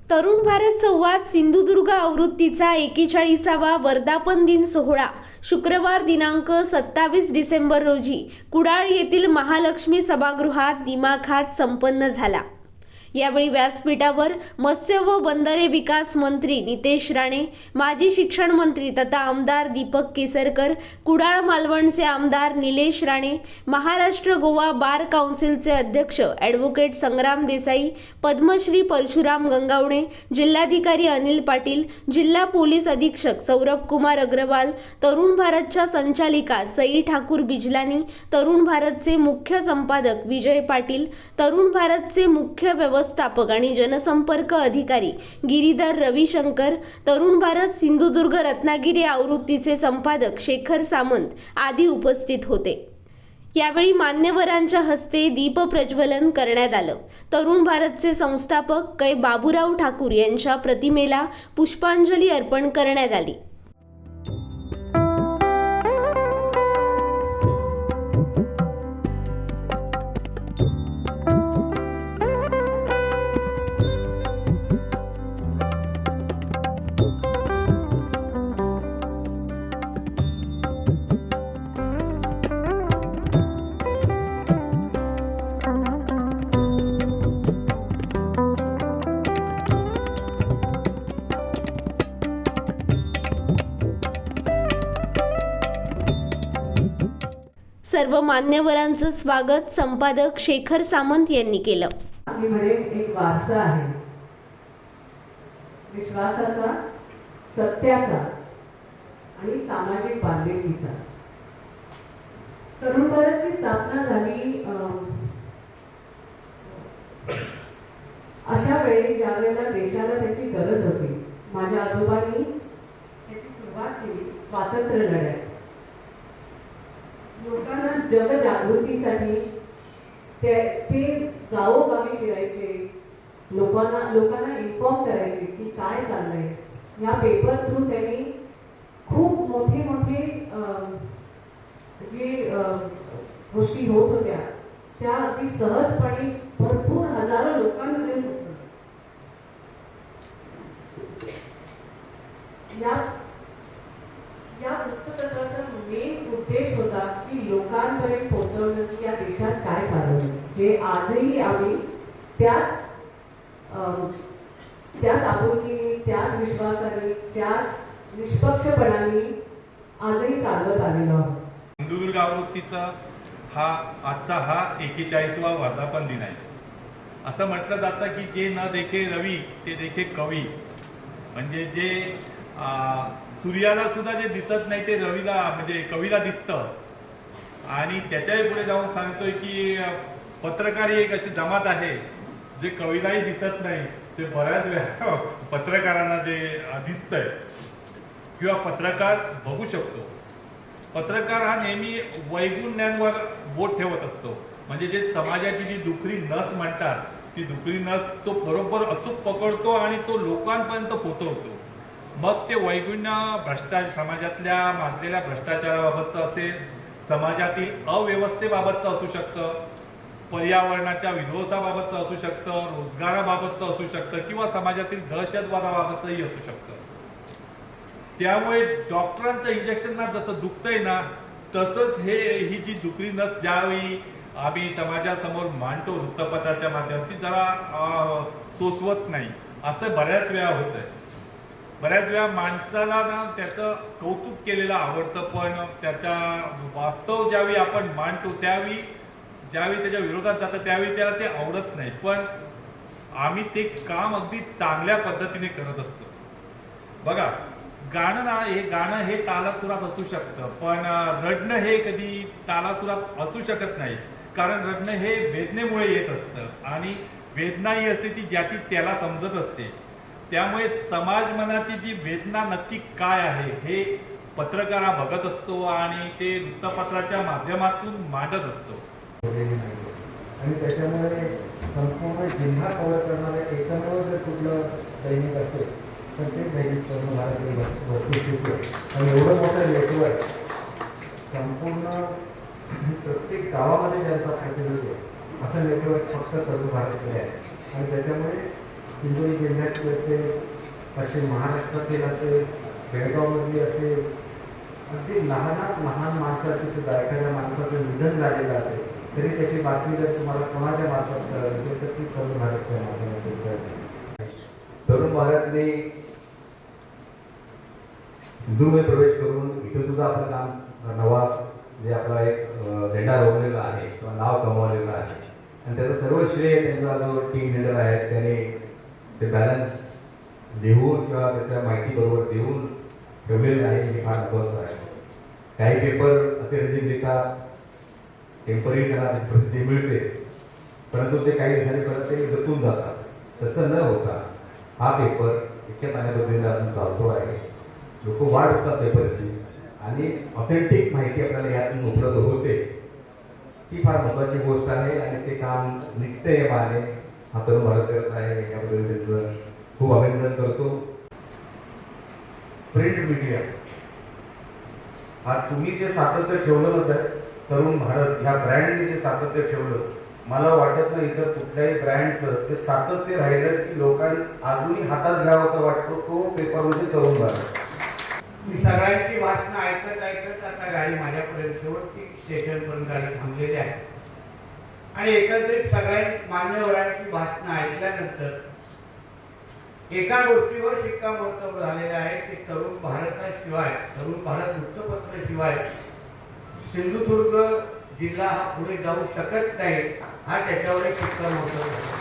तरुण भारत संवाद सिंधुदुर्ग आवृत्तीचा 41वा वर्धापन दिन सोहळा शुक्रवार दिनांक 27 डिसेंबर रोजी कुडाळ येथील महालक्ष्मी सभागृहात दिमाखात संपन्न झाला। यावेळी व्यासपीठावर मत्स्य व बंदरे विकास मंत्री नितेश राणे, माजी शिक्षण मंत्री तथा आमदार दीपक केसरकर, कुडाळ मालवणचे आमदार निलेश राणे, महाराष्ट्र गोवा बार काउन्सिलचे अध्यक्ष ॲडव्होकेट संग्राम देसाई, पद्मश्री परशुराम गंगावणे, जिल्हाधिकारी अनिल पाटील, जिल्हा पोलीस अधीक्षक सौरभ कुमार अग्रवाल, तरुण भारतच्या संचालिका सई ठाकूर बिजलानी, तरुण भारतचे मुख्य संपादक विजय पाटील, तरुण भारतचे मुख्य व्यवस्थापक आणि जनसंपर्क अधिकारी गिरीधर रविशंकर, तरुण भारत सिंधुदुर्ग रत्नागिरी आवृत्तीचे संपादक शेखर सामंत आदी उपस्थित होते। यावेळी मान्यवरांच्या हस्ते दीप प्रज्वलन करण्यात आलं। तरुण भारतचे संस्थापक कै बाबूराव ठाकूर यांच्या प्रतिमेला पुष्पांजली अर्पण करण्यात आली। सर्व मान्यवरांचं स्वागत संपादक शेखर सामंत यांनी केलं। आपलीकडे एक वारसा आहे, विश्वासाचा, सत्याचा आणि सामाजिक बांधिलकीचा। तरुण भारतची स्थापना झाली अशा वेळी ज्या वेळेला देशाला त्याची गरज होती। माझ्या आजोबांनी त्याची सुरुवात केली स्वातंत्र्य लढ्यात। लोकांना जनजागृतीसाठी ते गावोगावी फिरायचे, लोकांना इन्फॉर्म करायचे की काय चाललंय। या पेपर थ्रू त्यांनी खूप मोठी जी गोष्टी होत होत्या त्या अगदी सहजपणे भरपूर हजारो लोकांमध्ये पोहोचवल्या। या वृत्तपत्राचा मेन उद्देश होता की लोकांपर्यंत पोहोचवणं की या देशात काय चालू आहे, जे आजही आम्ही त्याच आपुलकीने, त्याच विश्वासाने, त्याच निष्पक्षपणाने आजही चालवत आलेलो आहोत। सिंधुदुर्ग आवृत्तीचा आजचा 41वा वर्धापन दिन आहे। असं म्हटलं जातं की जे न देखे रवी ते देखे कवी, म्हणजे जे सूर्याला सुद्धा जे दिसत नाही ते रवीला म्हणजे कवीला दिसतं। आणि त्याच्याही पुढे जाऊन सांगतोय की पत्रकार ही एक अशी जमात आहे जे कवीलाही दिसत नाही ते बऱ्याच वेळा पत्रकारांना जे दिसतंय किंवा पत्रकार बघू शकतो। पत्रकार हा नेहमी वैगुण्यावर बोट ठेवत असतो, म्हणजे जे समाजाची जी दुखरी नस म्हणतात ती दुखरी नस तो बरोबर अचूक पकडतो आणि तो लोकांपर्यंत पोहोचवतो। मग ते वैगुण्य समाजातल्या माजलेल्या भ्रष्टाचाराबाबतचं असेल, समाजातील अव्यवस्थेबाबतचं असू शकतं, पर्यावरणाच्या विध्वंसाबाबतचं असू शकतं, रोजगाराबाबतचं असू शकतं किंवा समाजातील दहशतवादाबाबतचंही असू शकतं। त्यामुळे डॉक्टरांचं इंजेक्शनना जसं दुखतंय ना, तसंच ही जी दुखरी नस ज्यावेळी आम्ही समाजासमोर मांडतो वृत्तपत्राच्या माध्यमातून जरा सोसवत नाही, असं बऱ्याच वेळा होतंय। बऱ्याच वेळा माणसाला ना त्याचं कौतुक केलेलं आवडतं, पण त्याचा वास्तव ज्यावेळी आपण मांडतो ज्यावेळी त्याच्या विरोधात जातं त्यावेळी त्याला ते आवडत नाही। पण आम्ही ते काम अगदी चांगल्या पद्धतीने करत असतो। बघा, गाणं हे तालासुरात असू शकतं, पण रडणं हे कधी तालासुरात असू शकत नाही, कारण रडणं हे वेदनेमुळे येत असतं आणि वेदना ही असते ती ज्याची त्याला समजत असते। त्यामुळे समाज मनाची जी वेदना नक्की काय आहे हे पत्रकार बघत असतो आणि ते वृत्तपत्राच्या माध्यमातून मांडत असतो। आणि त्याच्यामुळे संपूर्ण जिल्हा कव्हर करणारे एकमेव जर कुठलं दैनिक असेल तर ते दैनिक तरुण भारत वस्तुस्थिती आहे। आणि एवढं मोठं नेटवर्क संपूर्ण प्रत्येक गावामध्ये ज्यांचा प्रतिनिधी आहे असं नेटवर्क फक्त तरुण भारतकडे आहे। आणि त्याच्यामुळे सिंधुदुर्ग जिल्ह्यातली असेल, पश्चिम महाराष्ट्रातील असेल, बेळगावमधली असेल, अगदी लहानात लहान माणसाची सुद्धा एखाद्या माणसाचं निधन झालेलं असेल तरी त्याची बातमी जर तुम्हाला कोणाच्या मार्फत कळत असेल तर ती तरुण भारतच्या माध्यमातून कळते. तरुण भारतने सिंधुमध्ये प्रवेश करून इथे सुद्धा आपलं काम नवा जे आपला एक झेंडा रोवलेला आहे किंवा नाव कमवलेलं आहे आणि त्याचं सर्व श्रेय त्यांचा जो टीम लीडर आहे त्याने ते बॅलन्स लिहून किंवा त्याच्या माहिती बरोबर देऊन ठेवलेले आहे हे फार महत्त्वाचं आहे. काही पेपर अतिरंजित लिहितात, टेम्पररी त्यांना त्याची प्रसिद्धी मिळते, परंतु ते काही दिवसांनी परत ते दटून जातात. तसं न होता हा पेपर इतक्या चांगल्या पद्धतीने अजून चालतो आहे. लोक वाट बघतात पेपरची आणि ऑथेंटिक माहिती आपल्याला यातून उपलब्ध होते. ती फार महत्त्वाची गोष्ट आहे आणि ते काम नित्यनेमाने हा तरुण भारत करत आहे. याबद्दल त्याचं खूप अभिनंदन करतो. प्रिंट मीडिया हा तुम्ही जे सातत्य ठेवलं नसेल, तरुण भारत ह्या ब्रँडने जे सातत्य ठेवलं, मला वाटत नाही इतर कुठल्याही ब्रँडचं ते सातत्य राहिलं की लोकांनी अजूनही हातात घ्यावं असं वाटतो तो पेपर म्हणजे तरुण भारत. मी सगळ्यांची भाषणं ऐकत ऐकत आता गाडी माझ्यापर्यंत शेवटची स्टेशनपर्यंत गाडी थांबलेली आहे आणि एकत्रित सगळ्या मान्यवरांची भाषणं ऐकल्यानंतर एका गोष्टीवर शिक्कामोर्तब झालेलं आहे की तरुण भारताशिवाय, तरुण भारत वृत्तपत्राशिवाय सिंधुदुर्ग जिल्हा हा पुढे जाऊ शकत नाही, हा त्याच्यावर एक शिक्कामोर्तब झाला.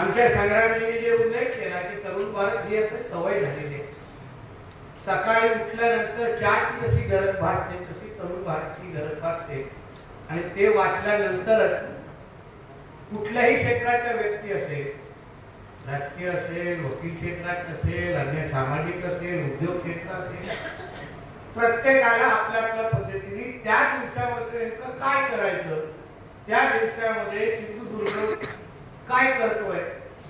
आमच्या संग्रामीने जे उल्लेख केला की तरुण भारत ही आता सवय झालेली आहे. सकाळी उठल्यानंतर चहाची जशी गरज भासते तशी तरुण भारतची गरज भासते आणि ते वाचल्यानंतरच कुठल्याही क्षेत्राच्या व्यक्ती असेल, राजकीय असेल, वकील क्षेत्रात असेल, अन्य सामाजिक असेल, उद्योग क्षेत्र असेल, प्रत्येकाला आपल्या आपल्या पद्धतीने त्या दिवसामध्ये नेमकं काय करायचं, त्या दिवसामध्ये सिंधुदुर्ग काय करतोय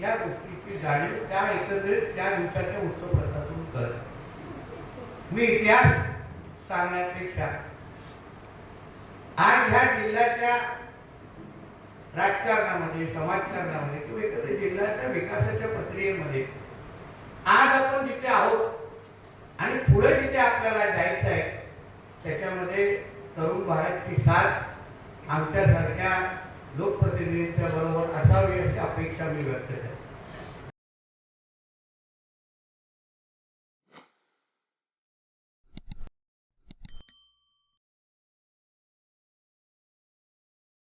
या गोष्टीची जाणीव त्या एकत्रित त्या दिवसाच्या वृत्तपत्रातून करतो. मी इतिहास सांगण्यापेक्षा आज ह्या जिल्ह्याच्या राजकारणामध्ये, समाजकारणामध्ये किंवा एखाद्या जिल्ह्याच्या विकासाच्या प्रक्रियेमध्ये आज आपण जिथे आहोत आणि पुढे जिथे आपल्याला जायचं आहे त्याच्यामध्ये तरुण भारतची साथ आमच्यासारख्या लोकप्रतिनिधींच्या बरोबर असावी अशी अपेक्षा मी व्यक्त करतो.